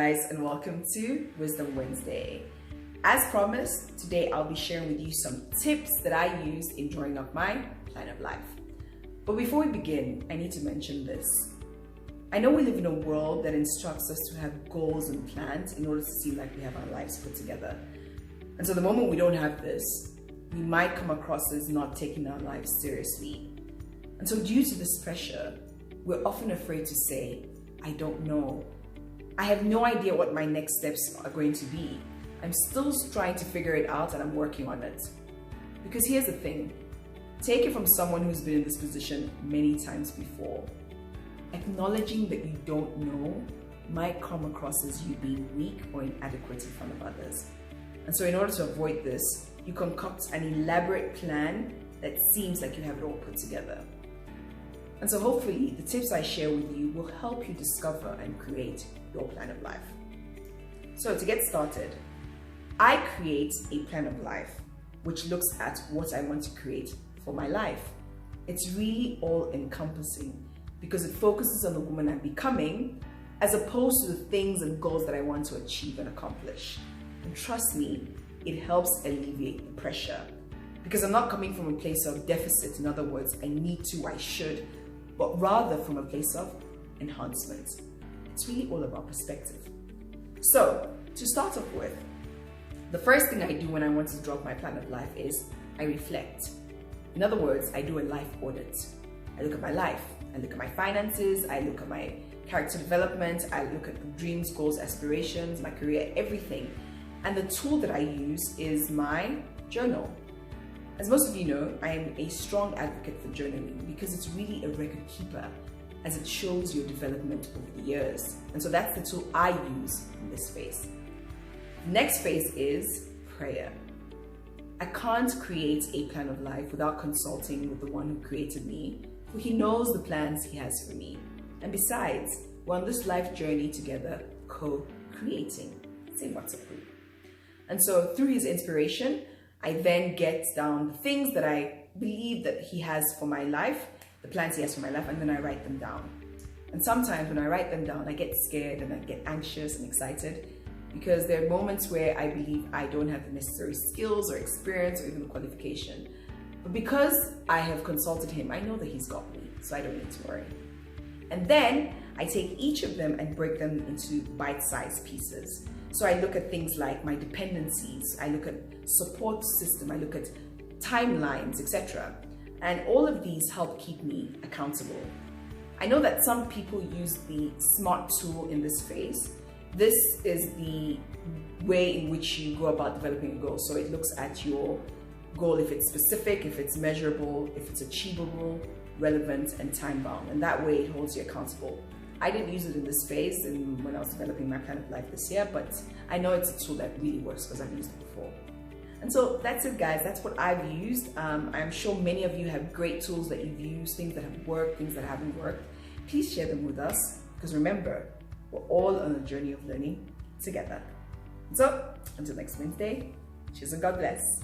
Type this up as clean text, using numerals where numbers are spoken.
guys, and welcome to Wisdom Wednesday. As promised, today I'll be sharing with you some tips that I used in drawing up my plan of life. But before we begin, I need to mention this. I know we live in a world that instructs us to have goals and plans in order to seem like we have our lives put together. And so the moment we don't have this, we might come across as not taking our lives seriously. And so due to this pressure, we're often afraid to say, I don't know. I have no idea what my next steps are going to be. I'm still trying to figure it out and I'm working on it. Because here's the thing, take it from someone who's been in this position many times before. Acknowledging that you don't know might come across as you being weak or inadequate in front of others. And so in order to avoid this, you concoct an elaborate plan that seems like you have it all put together. And so hopefully the tips I share with you will help you discover and create your plan of life. So to get started, I create a plan of life which looks at what I want to create for my life. It's really all encompassing because it focuses on the woman I'm becoming as opposed to the things and goals that I want to achieve and accomplish. And trust me, it helps alleviate the pressure because I'm not coming from a place of deficit. In other words, I need to, I should, but rather from a place of enhancement. It's really all about perspective. So to start off with, the first thing I do when I want to draw up my plan of life is I reflect. In other words, I do a life audit. I look at my life, I look at my finances, I look at my character development, I look at dreams, goals, aspirations, my career, everything. And the tool that I use is my journal. As most of you know, I am a strong advocate for journaling because it's really a record keeper as it shows your development over the years. And so that's the tool I use in this phase. The next phase is prayer. I can't create a plan of life without consulting with the one who created me, for he knows the plans he has for me. And besides, we're on this life journey together, co-creating. Say what's up. And so through his inspiration, I then get down the things that I believe that he has for my life, the plans he has for my life, and then I write them down. And sometimes when I write them down, I get scared and I get anxious and excited because there are moments where I believe I don't have the necessary skills or experience or even qualification. But because I have consulted him, I know that he's got me, so I don't need to worry. And then I take each of them and break them into bite-sized pieces. So I look at things like my dependencies, I look at support system, I look at timelines, etc. And all of these help keep me accountable. I know that some people use the SMART tool in this phase. This is the way in which you go about developing a goal. So it looks at your goal, if it's specific, if it's measurable, if it's achievable, relevant, and time-bound. And that way it holds you accountable. I didn't use it in this phase when I was developing my plan of life this year, but I know it's a tool that really works because I've used it before. And so that's it, guys. That's what I've used. I'm sure many of you have great tools that you've used, things that have worked, things that haven't worked. Please share them with us because remember, we're all on a journey of learning together. So until next Wednesday, cheers and God bless.